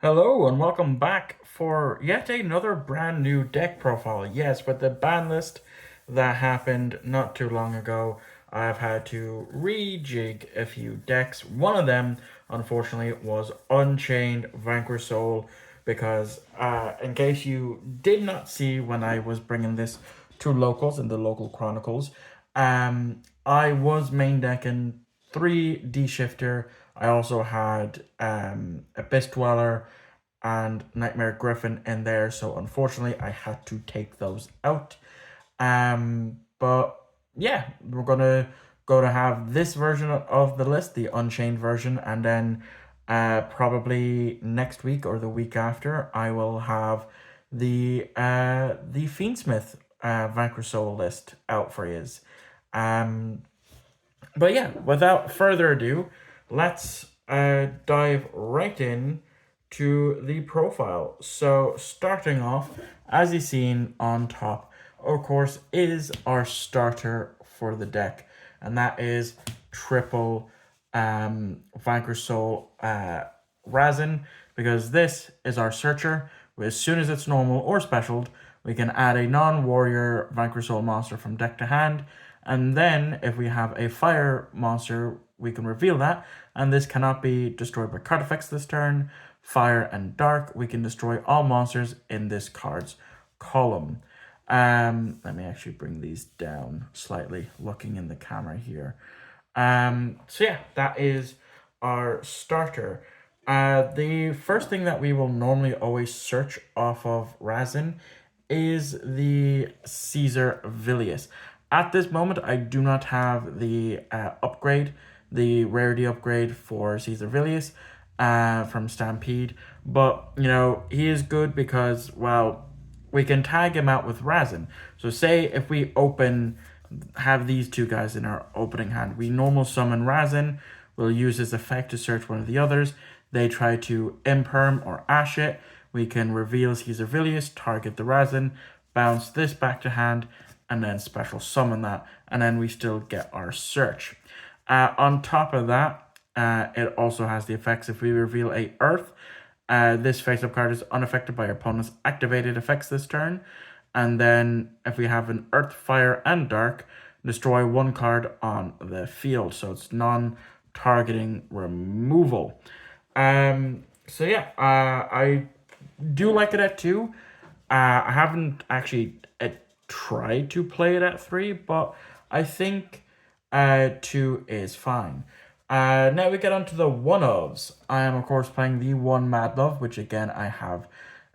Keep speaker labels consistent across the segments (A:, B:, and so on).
A: Hello and welcome back for yet another brand new deck profile. Yes, with the ban list that happened not too long ago, I've had to rejig a few decks. One of them, unfortunately, was Unchained Vanquish Soul because, in case you did not see when I was bringing this to locals in the local chronicles, I was main decking 3D Shifter. I also had Abyss Dweller and Nightmare Griffin in there, so unfortunately I had to take those out. But yeah, we're gonna have this version of the list, the Unchained version, and then probably next week or the week after, I will have the Fiendsmith Vanquish Soul list out for you. Um, but yeah, without further ado, let's dive right in to the profile. So starting off, as you've seen on top, of course, is our starter for the deck, and that is triple Vanquish Soul Razin, because this is our searcher. As soon as it's normal or specialed, we can add a non-warrior Vanquish Soul monster from deck to hand, and then if we have a fire monster, we can reveal that, and this cannot be destroyed by card effects this turn. Fire and dark, we can destroy all monsters in this card's column. Let me actually bring these down slightly, looking in the camera here. So yeah, that is our starter. The first thing that we will normally always search off of Razin is the Caesar Vilius. At this moment, I do not have the upgrade, the rarity upgrade for Caesar Vilius from Stampede, but you know, he is good because, well, we can tag him out with Razin. So say if we have these two guys in our opening hand, we normal summon Razin, we'll use his effect to search one of the others. They try to imperm or ash it. We can reveal Caesar Vilius, target the Razin, bounce this back to hand, and then special summon that, and then we still get our search. On top of that, it also has the effects if we reveal a Earth. This face-up card is unaffected by your opponent's activated effects this turn. And then if we have an Earth, Fire, and Dark, destroy one card on the field. So it's non-targeting removal. So yeah, I do like it at 2. I haven't actually tried to play it at 3, but I think 2 is fine. Now we get on to the one-ofs. I am, of course, playing the one Mad Love, which again, I have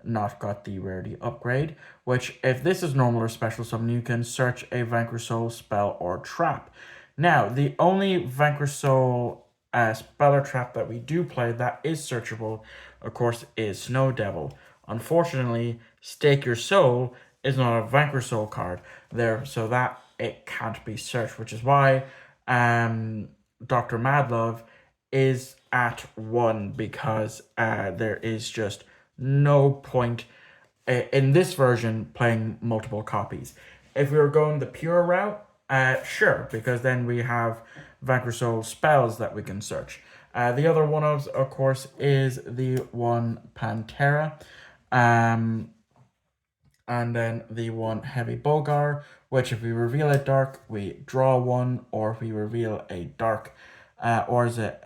A: not got the rarity upgrade, which if this is normal or special summon, you can search a Vanquish Soul spell or trap. Now, the only Vanquish Soul spell or trap that we do play that is searchable, of course, is Snow Devil. Unfortunately, Stake Your Soul is not a Vanquish Soul card there, so that it can't be searched, which is why Dr. Madlove is at 1, because there is just no point in this version playing multiple copies. If we were going the pure route, sure, because then we have Vanquish Soul spells that we can search. The other one of course, is the one Pantera. And then the one Heavy Bogar, which if we reveal a dark, we draw 1, or if we reveal a dark, or is it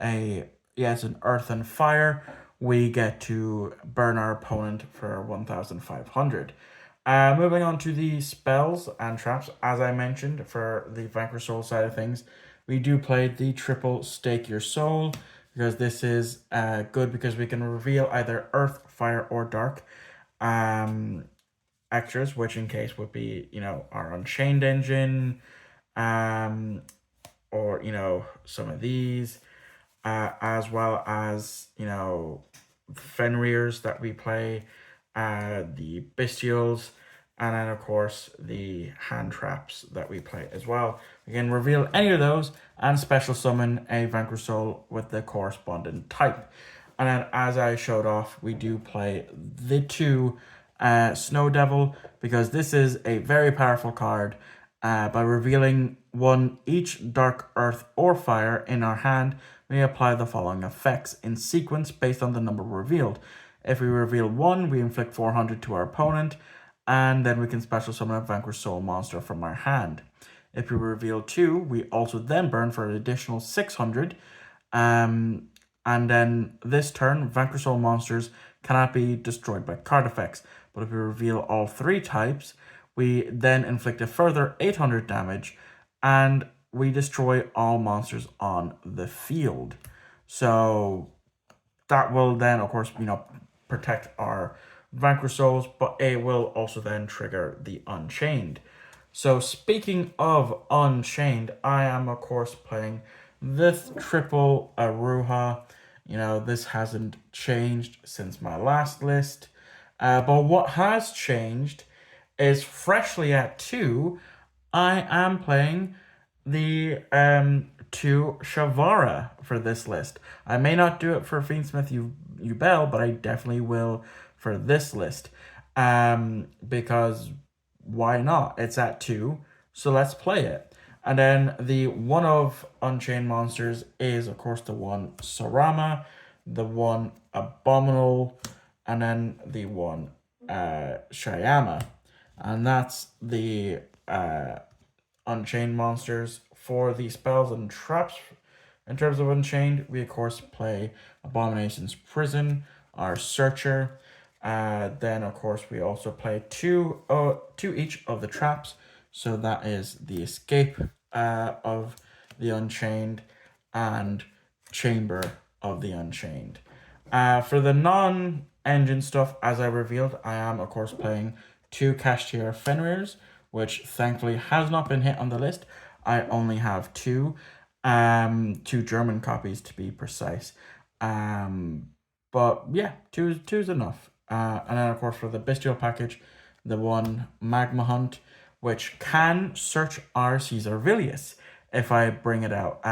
A: it's an earth and fire, we get to burn our opponent for 1,500. Moving on to the spells and traps, as I mentioned, for the Vanquish Soul side of things, we do play the triple Stake Your Soul, because this is good because we can reveal either earth, fire, or dark. Extras, which in case would be, our Unchained engine, or, some of these, as well as, Fenrir's that we play, the Bestials, and then, of course, the hand traps that we play as well. We can reveal any of those and special summon a Vanquish Soul with the corresponding type. And then, as I showed off, we do play the 2 Snow Devil, because this is a very powerful card. By revealing 1 each dark, earth, or fire in our hand, we apply the following effects in sequence based on the number revealed. If we reveal 1, we inflict 400 to our opponent, and then we can special summon a Vanquish Soul monster from our hand. If we reveal 2, we also then burn for an additional 600. And then this turn, Vanquish Soul monsters cannot be destroyed by card effects. But if we reveal all 3 types, we then inflict a further 800 damage, and we destroy all monsters on the field. So that will then, of course, protect our Vanquish Souls, but it will also then trigger the Unchained. So speaking of Unchained, I am, of course, playing this triple Aruha. This hasn't changed since my last list. But what has changed is freshly at 2, I am playing the 2 Shavara for this list. I may not do it for Fiendsmith Ubel, but I definitely will for this list. Because why not? It's at 2, so let's play it. And then the one of Unchained monsters is, of course, the one Sarama, the one Abominable, and then the one Shyama. And that's the Unchained monsters. For the spells and traps, in terms of Unchained, we of course play Abomination's Prison, our Searcher. Then of course we also play two each of the traps. So that is the Escape of the Unchained and Chamber of the Unchained. For the non-engine stuff, as I revealed, I am of course playing 2 Cashtier Fenrirs, which thankfully has not been hit on the list. I only have 2, 2 German copies to be precise. But yeah, two's enough. And then of course for the Bestial package, the one Magma Hunt, which can search our Caesar Vilius if I bring it out,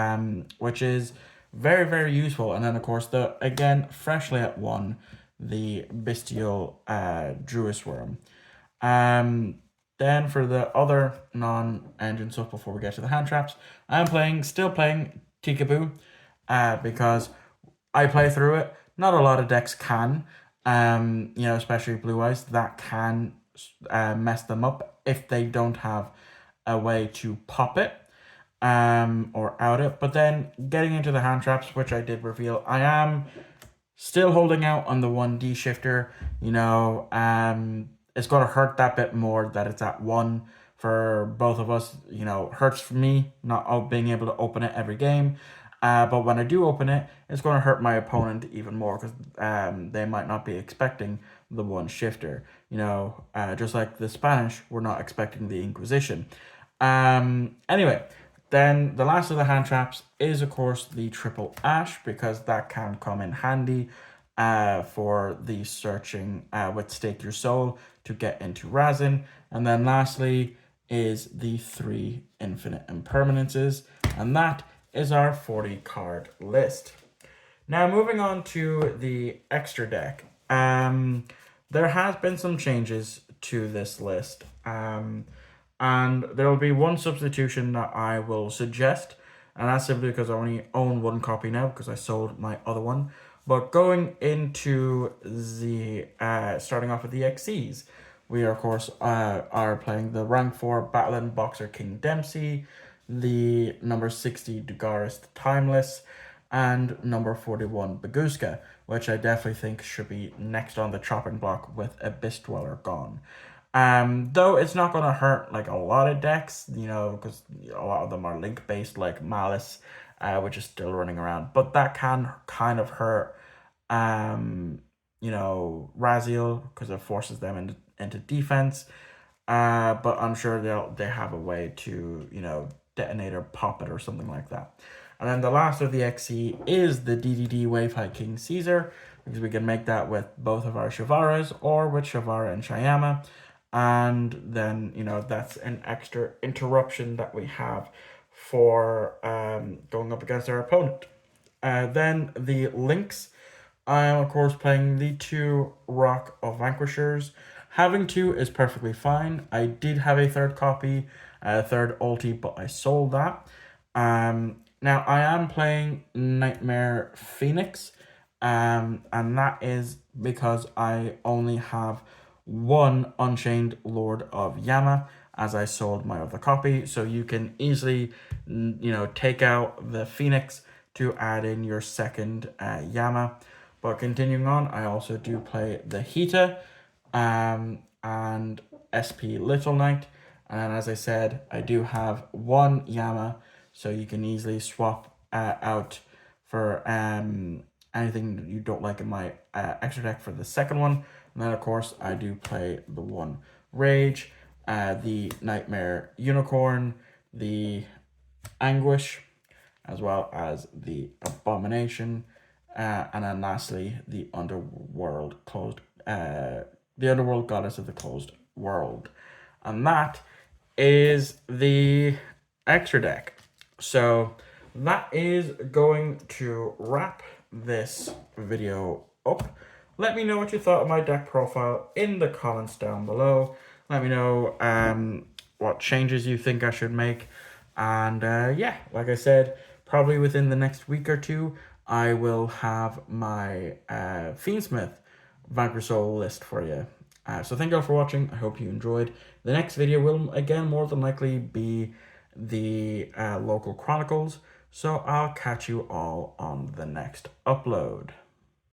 A: which is very, very useful. And then of course again, freshly at 1, the Bestial Druis Worm. Then for the other non-engine stuff, before we get to the hand traps, I'm still playing Tikaboo, because I play through it. Not a lot of decks can, especially Blue Eyes, that can mess them up if they don't have a way to pop it, or out it. But then getting into the hand traps, which I did reveal, I am still holding out on the 1D shifter. It's going to hurt that bit more that it's at 1 for both of us. Hurts for me not being able to open it every game. But when I do open it, it's going to hurt my opponent even more because they might not be expecting the 1 shifter. Just like the Spanish were not expecting the Inquisition. Anyway, then the last of the hand traps is, of course, the triple Ash, because that can come in handy for the searching with Stake Your Soul to get into Razin. And then lastly is the 3 infinite impermanences, and that is our 40 card list. Now moving on to the extra deck. There has been some changes to this list, and there will be one substitution that I will suggest, and that's simply because I only own 1 copy now because I sold my other one. But going into the starting off with the XCs, we of course are playing the rank 4 Battling Boxer King Dempsey, the number 60 Dugaris the Timeless, and number 41 Baguska, which I definitely think should be next on the chopping block with Abyss Dweller gone. Though it's not going to hurt like a lot of decks, because a lot of them are link based, like Malice, which is still running around, but that can kind of hurt Raziel because it forces them into defense. But I'm sure they have a way to detonate or pop it or something like that. And then the last of the XC is the DDD Wave High King Caesar, because we can make that with both of our Shavaras or with Shavara and Shyama. And then, that's an extra interruption that we have for going up against our opponent. Then the links, I am of course playing the 2 Rock of Vanquishers. Having 2 is perfectly fine. I did have a 3rd copy, a 3rd ulti, but I sold that. Now I am playing Nightmare Phoenix, And that is because I only have one Unchained Lord of Yama, as I sold my other copy. So you can easily, take out the Phoenix to add in your second Yama. But continuing on, I also do play the Hita and SP Little Knight. And as I said, I do have one Yama, so you can easily swap out for anything you don't like in my extra deck for the second one. And then, of course, I do play the one Rage, the Nightmare Unicorn, the Anguish, as well as the Abomination, and then lastly the the Underworld Goddess of the Closed World, and that is the extra deck. So that is going to wrap this video up. Let me know what you thought of my deck profile in the comments down below. Let me know what changes you think I should make. And yeah, like I said, probably within the next week or two, I will have my Fiendsmith Vanquish Soul list for you. So thank you all for watching. I hope you enjoyed. The next video will, again, more than likely be the local chronicles. So I'll catch you all on the next upload.